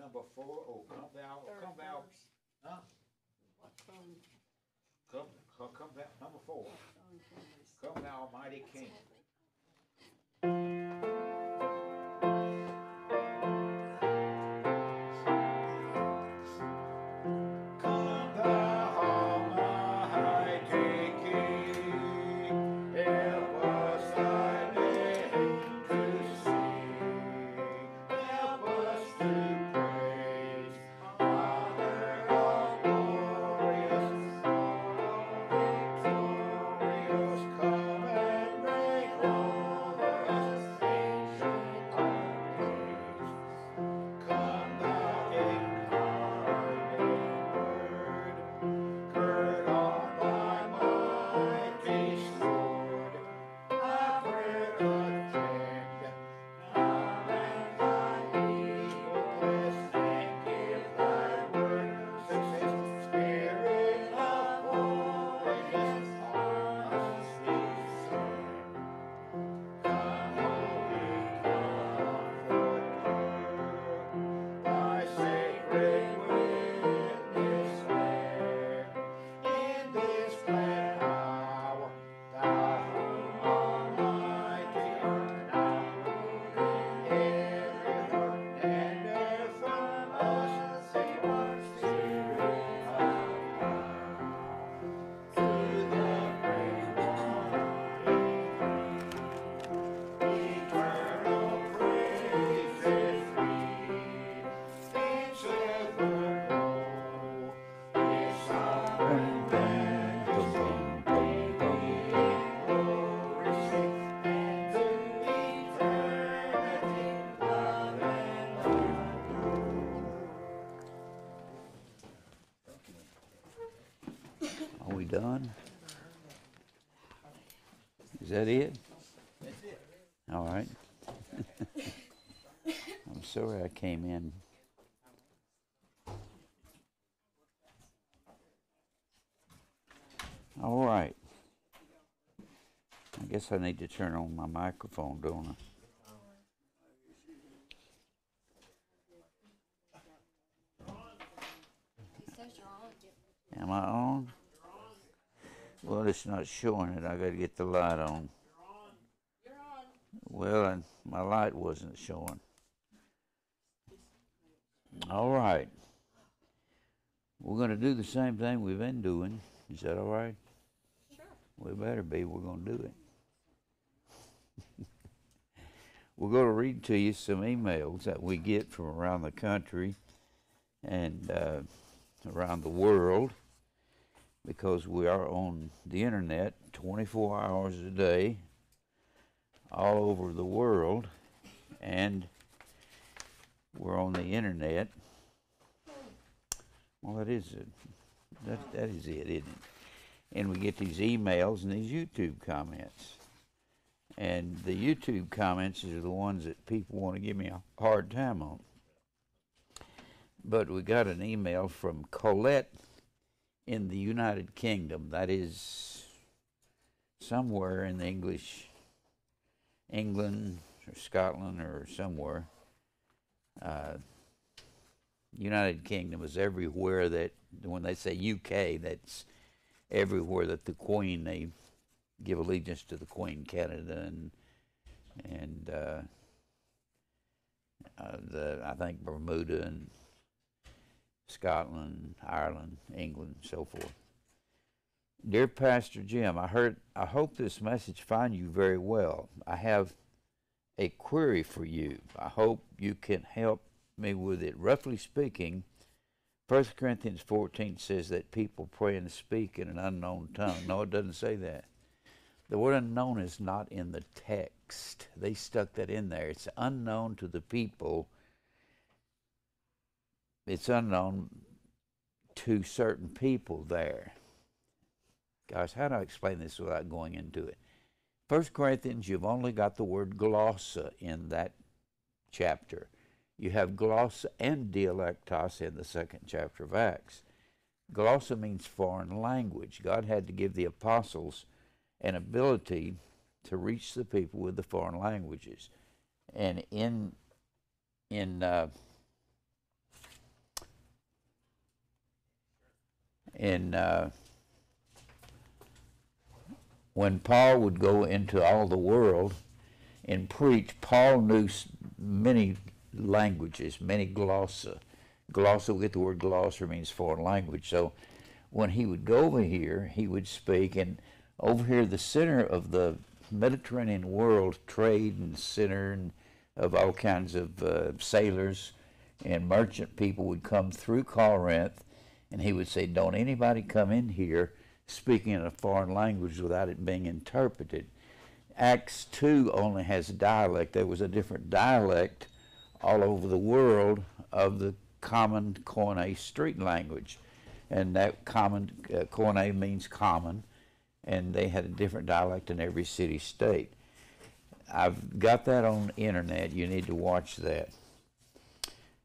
number 4. Oh, come thou, come thou. Huh? Come thou, number 4. Come thou, almighty King. Are we done? Is that it? That's it. All right. I'm sorry I came in. All right. I guess I need to turn on my microphone, don't I? Am I on? Well, it's not showing it. I got to get the light on. You're on. Well, and my light wasn't showing. All right. We're going to do the same thing we've been doing. Is that all right? Sure. We better be. We're going to do it. We're going to read to you some emails that we get from around the country and around the world, because we are on the internet 24 hours a day all over the world, and we're on the internet. Well, that is it. That is it, isn't it? And we get these emails and these YouTube comments. And the YouTube comments are the ones that people want to give me a hard time on. But we got an email from Colette in the United Kingdom. That is somewhere in the England or Scotland or somewhere. United Kingdom is everywhere that, when they say UK, that's everywhere that the Queen, they give allegiance to the Queen, Canada and I think Bermuda and Scotland, Ireland, England, and so forth. Dear Pastor Jim, I hope this message finds you very well. I have a query for you. I hope you can help me with it. Roughly speaking, 1 Corinthians 14 says that people pray and speak in an unknown tongue. No, it doesn't say that. The word unknown is not in the text. They stuck that in there. It's unknown to the people. It's unknown to certain people there. Guys, how do I explain this without going into it? 1 Corinthians, you've only got the word glossa in that chapter. You have glossa and dialectos in the 2nd chapter of Acts. Glossa means foreign language. God had to give the apostles an ability to reach the people with the foreign languages. And in And when Paul would go into all the world and preach, Paul knew many languages, many glossa. Glossa, we get the word glossa, means foreign language. So when he would go over here, he would speak, and over here, the center of the Mediterranean world, trade and center and of all kinds of sailors and merchant people would come through Corinth, and he would say, don't anybody come in here speaking in a foreign language without it being interpreted. Acts 2 only has dialect. There was a different dialect all over the world of the common Koine street language. And that common, Koine means common, and they had a different dialect in every city state. I've got that on the internet. You need to watch that.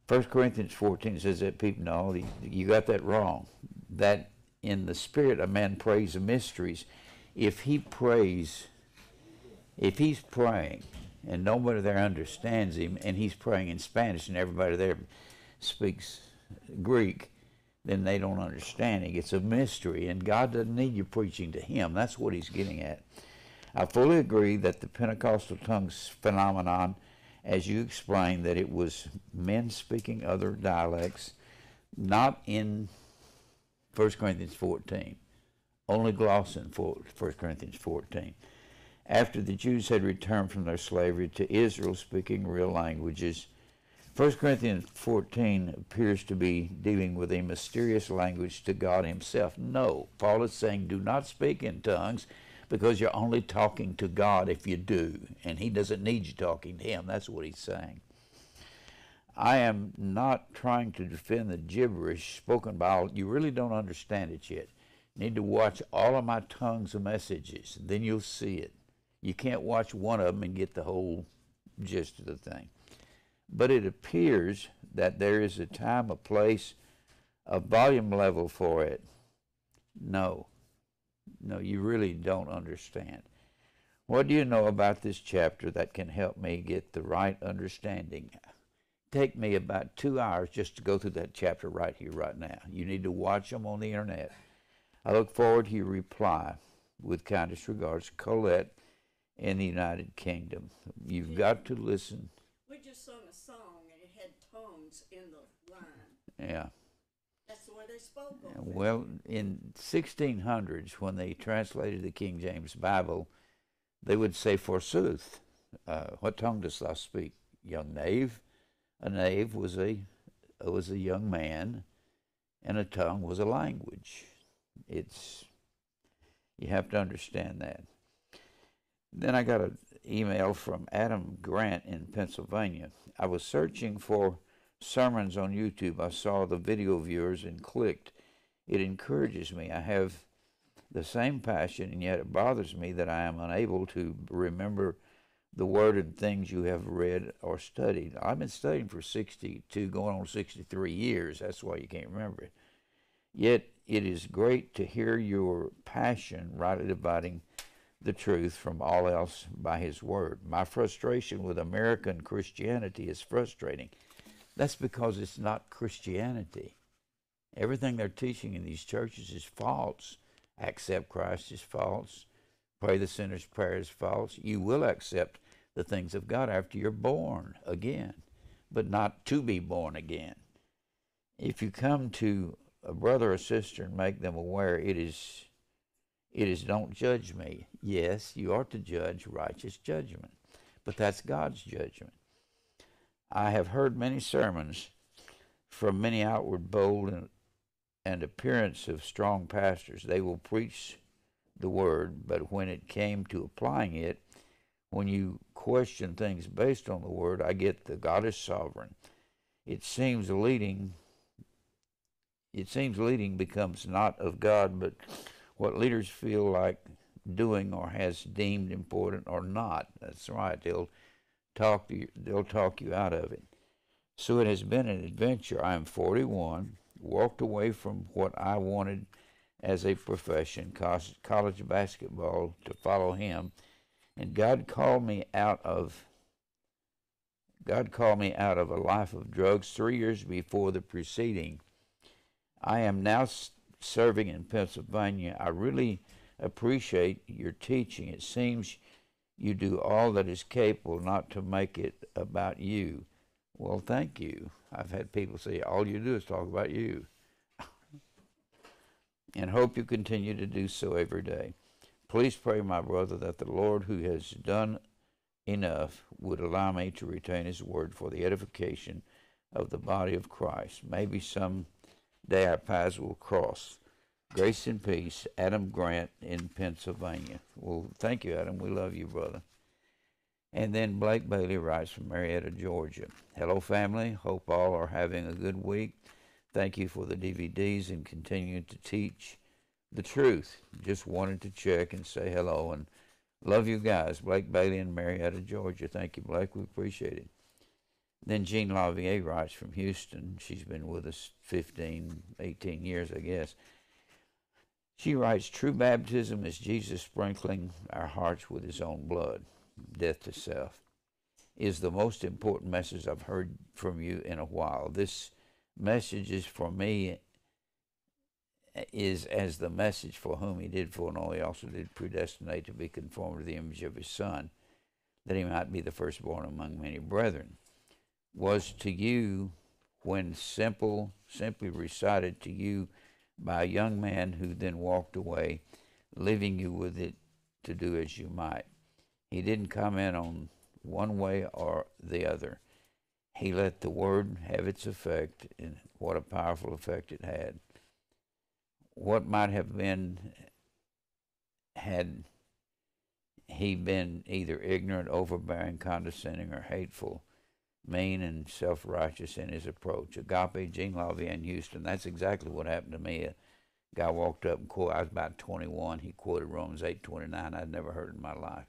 1 Corinthians 14 says that people know you got that wrong. That in the spirit a man prays the mysteries. If he's praying and nobody there understands him, and he's praying in Spanish and everybody there speaks Greek, then they don't understand it. It's a mystery, and God doesn't need you preaching to him. That's what he's getting at. I fully agree that the Pentecostal tongues phenomenon, as you explained, that it was men speaking other dialects, not in 1 Corinthians 14, only gloss in 1 Corinthians 14. After the Jews had returned from their slavery to Israel, speaking real languages, 1 Corinthians 14 appears to be dealing with a mysterious language to God himself. No, Paul is saying do not speak in tongues because you're only talking to God if you do, and he doesn't need you talking to him. That's what he's saying. I am not trying to defend the gibberish spoken by all. You really don't understand it yet. You need to watch all of my tongues of messages, then you'll see it. You can't watch one of them and get the whole gist of the thing. But it appears that there is a time, a place, a volume level for it. No, you really don't understand. What do you know about this chapter that can help me get the right understanding? Take me about 2 hours just to go through that chapter right here, right now. You need to watch them on the internet. I look forward to your reply. With kindest regards, Colette in the United Kingdom. You've got to listen. We just sung a song and it had tongues in the line. Yeah. That's the way they spoke over there. Well, in 1600s, when they translated the King James Bible, they would say, forsooth, what tongue dost thou speak, young knave? A knave was a young man, and a tongue was a language. You have to understand that. Then I got an email from Adam Grant in Pennsylvania. I was searching for sermons on YouTube. I saw the video viewers and clicked. It encourages me. I have the same passion, and yet it bothers me that I am unable to remember the word and things you have read or studied. I've been studying for 62, going on 63 years. That's why you can't remember it. Yet it is great to hear your passion, rightly dividing the truth from all else by his word. My frustration with American Christianity is frustrating. That's because it's not Christianity. Everything they're teaching in these churches is false. Accept Christ is false. Pray the sinner's prayer is false. You will accept the things of God after you're born again, but not to be born again. If you come to a brother or sister and make them aware, it is don't judge me. Yes, you are to judge righteous judgment, but that's God's judgment. I have heard many sermons from many outward bold and appearance of strong pastors. They will preach the word, but when it came to applying it, when you question things based on the word, I get the God is sovereign. It seems leading becomes not of God, but what leaders feel like doing or has deemed important or not. That's right. They'll talk you out of it. So it has been an adventure. I am 41, walked away from what I wanted as a profession, college basketball, to follow him, and God called me out of a life of drugs 3 years before the preceding. I am now serving in Pennsylvania. I really appreciate your teaching. It seems you do all that is capable not to make it about you. Well, thank you. I've had people say, all you do is talk about you. And hope you continue to do so every day. Please pray, my brother, that the Lord, who has done enough, would allow me to retain his word for the edification of the body of Christ. Maybe some day our paths will cross. Grace and peace, Adam Grant in Pennsylvania. Well, thank you, Adam. We love you, brother. And then Blake Bailey writes from Marietta, Georgia. Hello, family. Hope all are having a good week. Thank you for the DVDs and continuing to teach the truth. Just wanted to check and say hello and love you guys. Blake Bailey in Marietta, Georgia. Thank you, Blake. We appreciate it. Then Jean Lavier writes from Houston. She's been with us 15, 18 years, I guess. She writes, true baptism is Jesus sprinkling our hearts with his own blood. Death to self is the most important message I've heard from you in a while. This message is for me, is as the message for whom he did foreknow, he also did predestinate to be conformed to the image of his Son, that he might be the firstborn among many brethren. Was to you when simply recited to you by a young man who then walked away, leaving you with it to do as you might. He didn't comment on one way or the other. He let the word have its effect, and what a powerful effect it had. What might have been had he been either ignorant, overbearing, condescending, or hateful, mean, and self-righteous in his approach. Agape, Jean Lavier in Houston. That's exactly what happened to me. A guy walked up and quoted, I was about 21, he quoted Romans 8:29. I'd never heard in my life.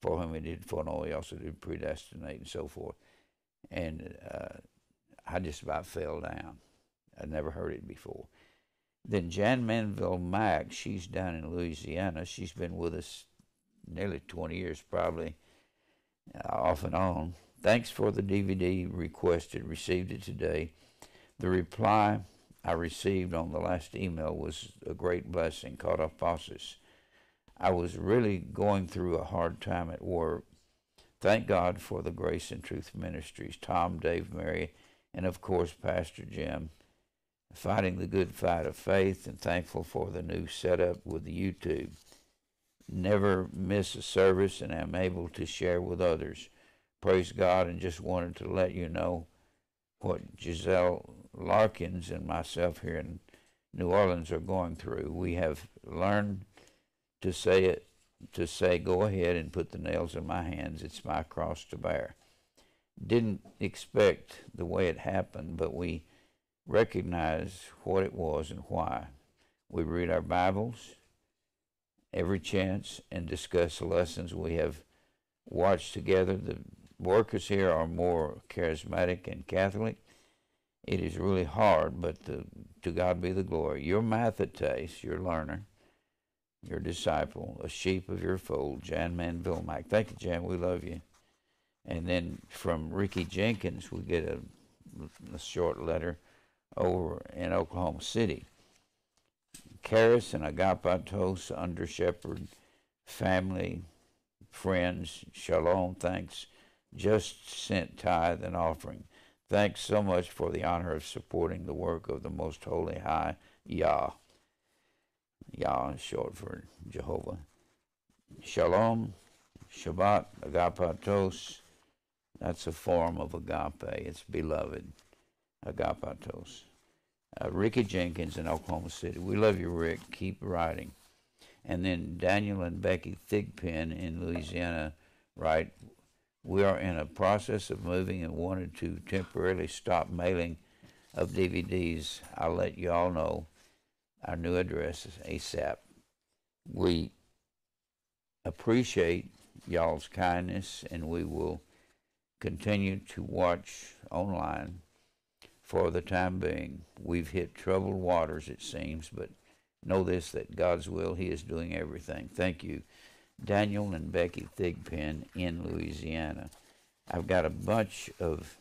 For whom he did foreknow, he also did predestinate, and so forth. And I just about fell down. I'd never heard it before. Then Jan Manville Mack, she's down in Louisiana. She's been with us nearly 20 years, probably, off and on. Thanks for the DVD requested. Received it today. The reply I received on the last email was a great blessing. Caught apostles. I was really going through a hard time at work. Thank God for the Grace and Truth Ministries, Tom, Dave, Mary, and of course Pastor Jim, fighting the good fight of faith, and thankful for the new setup with the YouTube. Never miss a service and am able to share with others. Praise God, and just wanted to let you know what Giselle Larkins and myself here in New Orleans are going through. We have learned to say, go ahead and put the nails in my hands. It's my cross to bear. Didn't expect the way it happened, but we recognize what it was and why. We read our Bibles every chance and discuss the lessons we have watched together. The workers here are more charismatic and Catholic. It is really hard, but to God be the glory. Your Mathetes, your learner, your disciple, a sheep of your fold, Jan Manville Mike. Thank you, Jan. We love you. And then from Ricky Jenkins, we get a short letter over in Oklahoma City. Charis and Agapatos, under shepherd, family, friends, shalom, thanks. Just sent tithe and offering. Thanks so much for the honor of supporting the work of the Most Holy High Yah. Yah is short for Jehovah. Shalom, Shabbat, Agapatos. That's a form of agape. It's beloved. Agapatos. Ricky Jenkins in Oklahoma City. We love you, Rick. Keep writing. And then Daniel and Becky Thigpen in Louisiana write, we are in a process of moving and wanted to temporarily stop mailing of DVDs. I'll let you all know our new address is ASAP. We appreciate y'all's kindness, and we will continue to watch online for the time being. We've hit troubled waters, it seems, but know this, that God's will, he is doing everything. Thank you, Daniel and Becky Thigpen in Louisiana. I've got a bunch of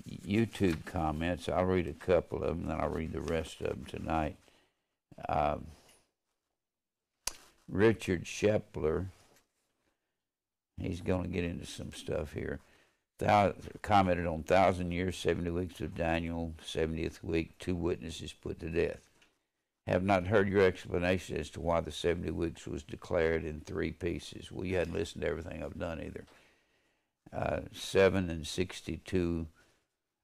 YouTube comments. I'll read a couple of them, then I'll read the rest of them tonight. Richard Shepler, he's going to get into some stuff here. Commented on 1,000 years, 70 weeks of Daniel, 70th week, 2 witnesses put to death. Have not heard your explanation as to why the 70 weeks was declared in 3 pieces. Well, you hadn't listened to everything I've done either. 7 and 62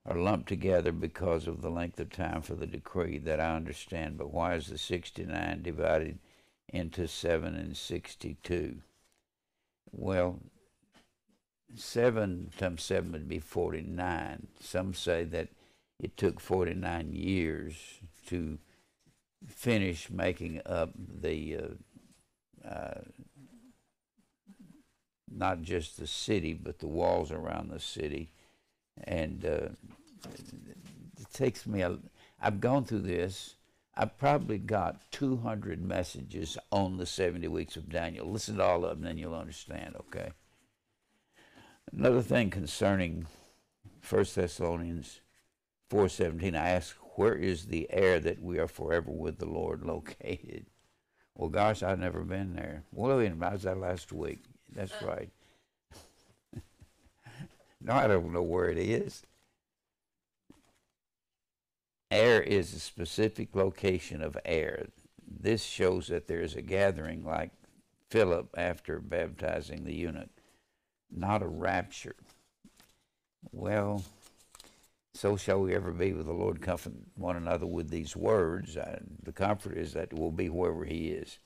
are lumped together because of the length of time for the decree. That I understand, but why is the 69 divided into 7 and 62? Well, 7 times 7 would be 49. Some say that it took 49 years to finish making up the not just the city, but the walls around the city. And it takes me I've gone through this. I've probably got 200 messages on the 70 weeks of Daniel. Listen to all of them, then you'll understand, okay? Another thing concerning 1 Thessalonians 4:17, I ask, where is the air that we are forever with the Lord located? Well, gosh, I've never been there. Well, I was there last week. That's right. No, I don't know where it is. Air is a specific location of air. This shows that there is a gathering like Philip after baptizing the eunuch, not a rapture. Well, so shall we ever be with the Lord. Comfort one another with these words. The comfort is that we'll be wherever he is.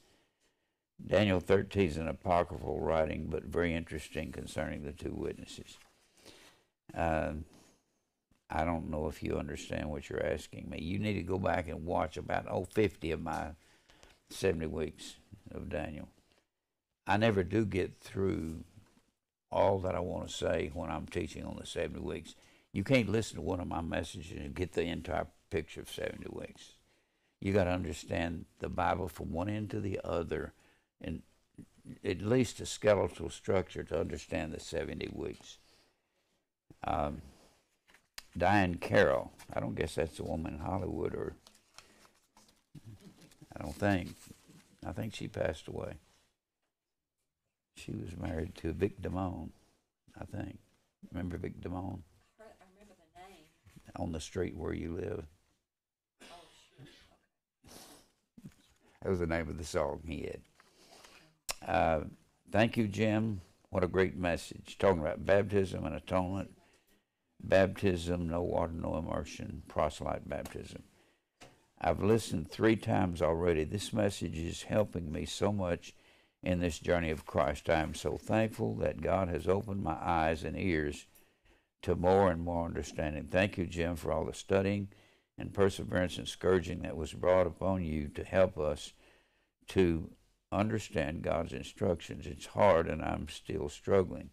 Daniel 13 is an apocryphal writing, but very interesting concerning the 2 witnesses. I don't know if you understand what you're asking me. You need to go back and watch about 50 of my 70 weeks of Daniel. I never do get through all that I want to say when I'm teaching on the 70 weeks. You can't listen to one of my messages and get the entire picture of 70 weeks. You got to understand the Bible from one end to the other, and at least a skeletal structure to understand the 70 weeks. Diane Carroll, I don't guess that's a woman in Hollywood, or I don't think. I think she passed away. She was married to Vic Damone, I think. Remember Vic Damone? I remember the name. On the street where you live. Oh, sure. Okay. That was the name of the song he had. Thank you, Jim. What a great message. Talking about baptism and atonement. Baptism, no water, no immersion. Proselyte baptism. I've listened 3 times already. This message is helping me so much in this journey of Christ. I am so thankful that God has opened my eyes and ears to more and more understanding. Thank you, Jim, for all the studying and perseverance and scourging that was brought upon you to help us to understand God's instructions. It's hard, and I'm still struggling.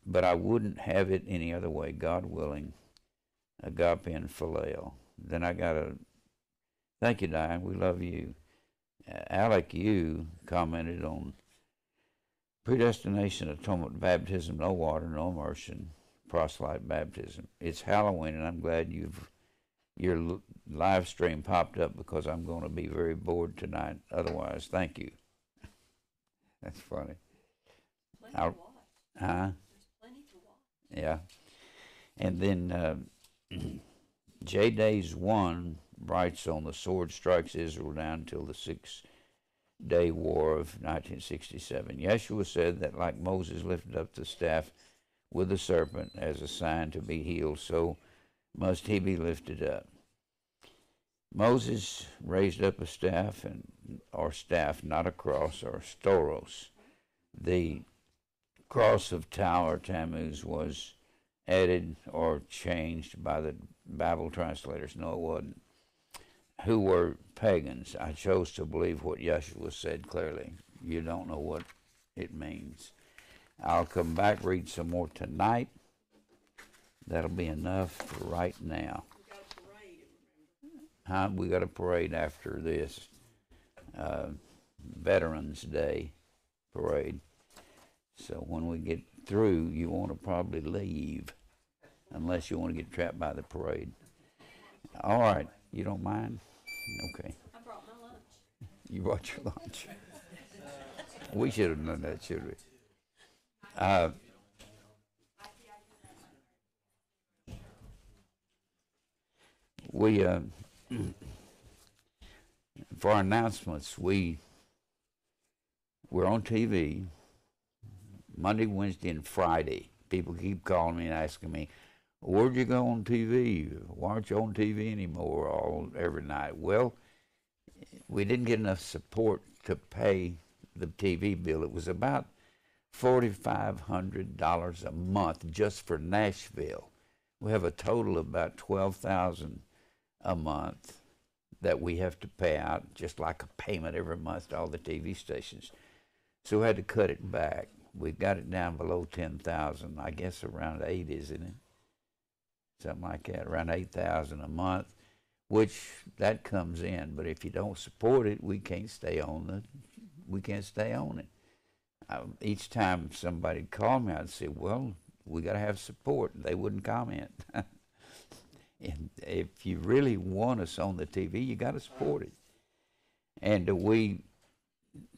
But I wouldn't have it any other way, God willing. Agape and phileo. Then I got to thank you, Diane. We love you. Alec, you commented on predestination, atonement, baptism, no water, no immersion, proselyte baptism. It's Halloween, and I'm glad your live stream popped up because I'm going to be very bored tonight. Otherwise, thank you. That's funny. Plenty to watch. Huh? There's plenty to watch. Yeah. And then J Days 1 writes on the sword strikes Israel down until the 6-day war of 1967. Yeshua said that like Moses lifted up the staff with the serpent as a sign to be healed, so must he be lifted up. Moses raised up a staff, or staff, not a cross, or storos. The cross of Tau or Tammuz was added or changed by the Bible translators. No, it wasn't. Who were pagans. I chose to believe what Yeshua said clearly. You don't know what it means. I'll come back, read some more tonight. That'll be enough for right now. We got a parade, remember? We got a parade after this. Veterans Day parade. So when we get through, you want to probably leave. unless you want to get trapped by the parade. All right, you don't mind? Okay. I brought my lunch. You brought your lunch. We should have done that, should we? We for our announcements, we're on TV Monday, Wednesday, and Friday. People keep calling me and asking me, "Where'd you go on TV? Why aren't you on TV anymore?" Every night. Well, we didn't get enough support to pay the TV bill. It was about $4,500 a month just for Nashville. We have a total of about $12,000 a month that we have to pay out, just like a payment every month to all the TV stations. So we had to cut it back. We got it down below 10,000. I guess around 8, isn't it? Something like that, around 8,000 a month, which that comes in. But if you don't support it, we can't stay on it. Each time somebody called me, I'd say, "Well, we got to have support." They wouldn't comment. And if you really want us on the TV, you got to support it. And we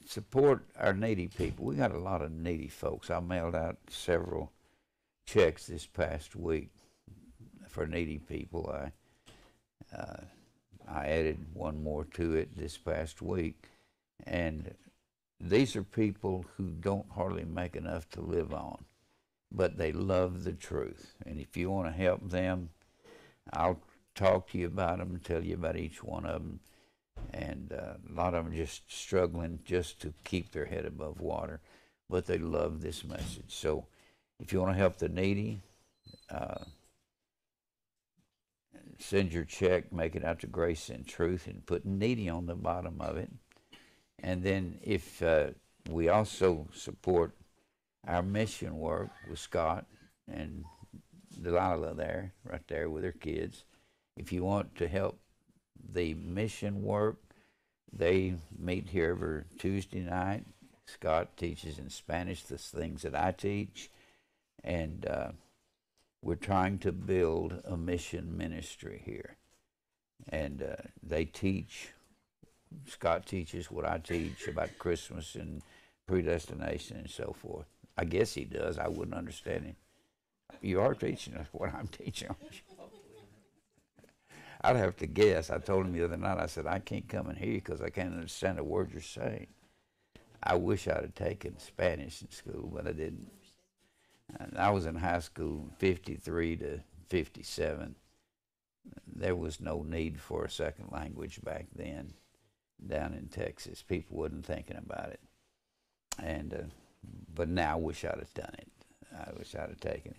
support our needy people. We got a lot of needy folks. I mailed out several checks this past week for needy people. I added one more to it this past week. And these are people who don't hardly make enough to live on, but they love the truth. And if you want to help them, I'll talk to you about them and tell you about each one of them. And a lot of them are just struggling just to keep their head above water, but they love this message. So if you want to help the needy, send your check, make it out to Grace and Truth, and put needy on the bottom of it. And then if we also support our mission work with Scott and Delilah there, right there with her kids. If you want to help the mission work, they meet here every Tuesday night. Scott teaches in Spanish the things that I teach, and we're trying to build a mission ministry here. And they teach, Scott teaches what I teach about Christmas and predestination and so forth. I guess he does. I wouldn't understand him. You are teaching us what I'm teaching. I'd have to guess. I told him the other night, I said, "I can't come in here because I can't understand a word you're saying." I wish I'd have taken Spanish in school, but I didn't. And I was in high school 53 to 57. There was no need for a second language back then down in Texas. People wasn't thinking about it. And but now I wish I'd have done it. I wish I'd have taken it.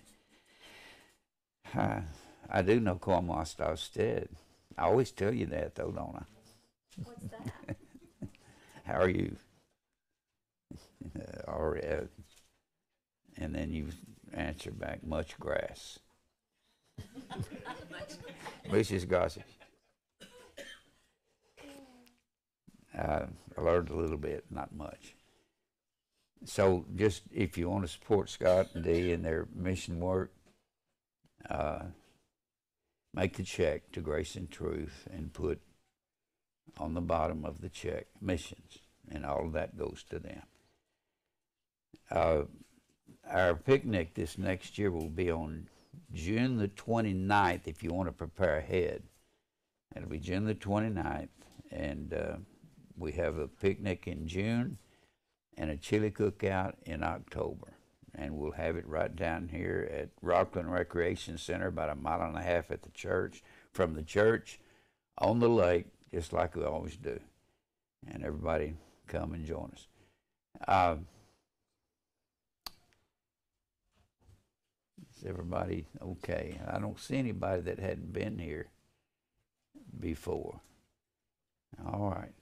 I do know Como está usted. I always tell you that, though, don't I? What's that? How are you? And then you answer back, "Much grass." Muchas gracias. I learned a little bit, not much. So just if you want to support Scott and Dee in their mission work, make the check to Grace and Truth and put on the bottom of the check missions, and all of that goes to them. Our picnic this next year will be on June the 29th if you want to prepare ahead. It'll be June the 29th, and we have a picnic in June and a chili cookout in October. And we'll have it right down here at Rockland Recreation Center, about 1.5 miles at the church, from the church on the lake, just like we always do. And everybody come and join us. Is everybody okay? I don't see anybody that hadn't been here before. All right.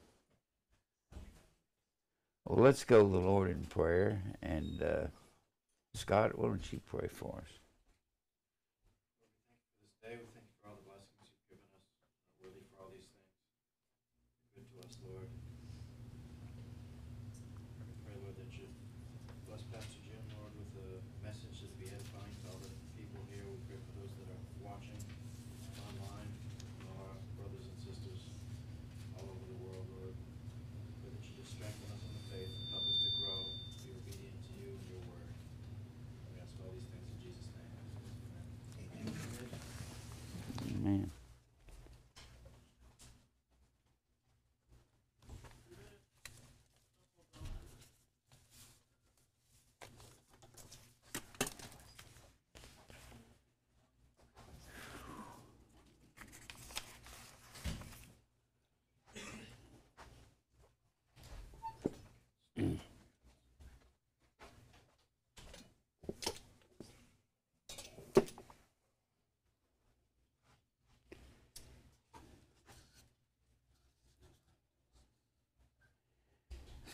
Well, let's go to the Lord in prayer. And Scott, why don't you pray for us? This day, we thank you for all the blessings you've given us. We're worthy for all these things. Good to us, Lord. We pray, Lord, that you bless Pastor Jim, Lord, with a message that will be edifying to all the people here. We pray for those that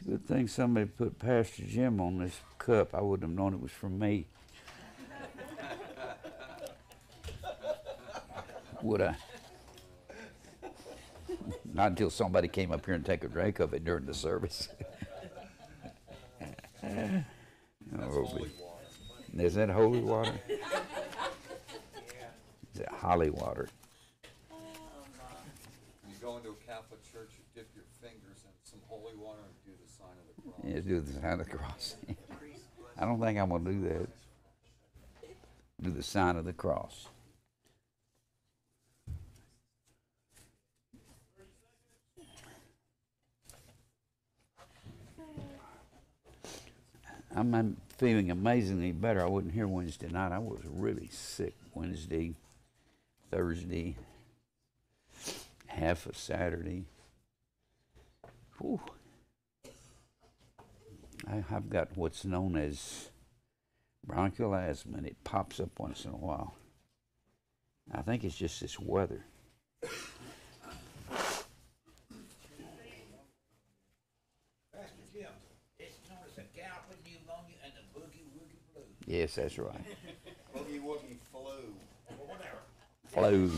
It's a good thing somebody put Pastor Jim on this cup. I wouldn't have known it was from me. Would I? Not until somebody came up here and take a drink of it during the service. Oh, is that holy water? Is it holy water? You go into a Catholic church, you dip your fingers in some holy water and do the sign of the cross. Yeah, do the sign of the cross. I don't think I'm going to do that. Do the sign of the cross. I'm feeling amazingly better. I wasn't here Wednesday night. I was really sick Wednesday, Thursday, half of Saturday. Whew. I've got what's known as bronchial asthma, and it pops up once in a while. I think it's just this weather. Pastor Jim, it's known as the galloping pneumonia and the boogie-woogie flu. Yes, that's right. Boogie woogie flu. Or whatever. Flu.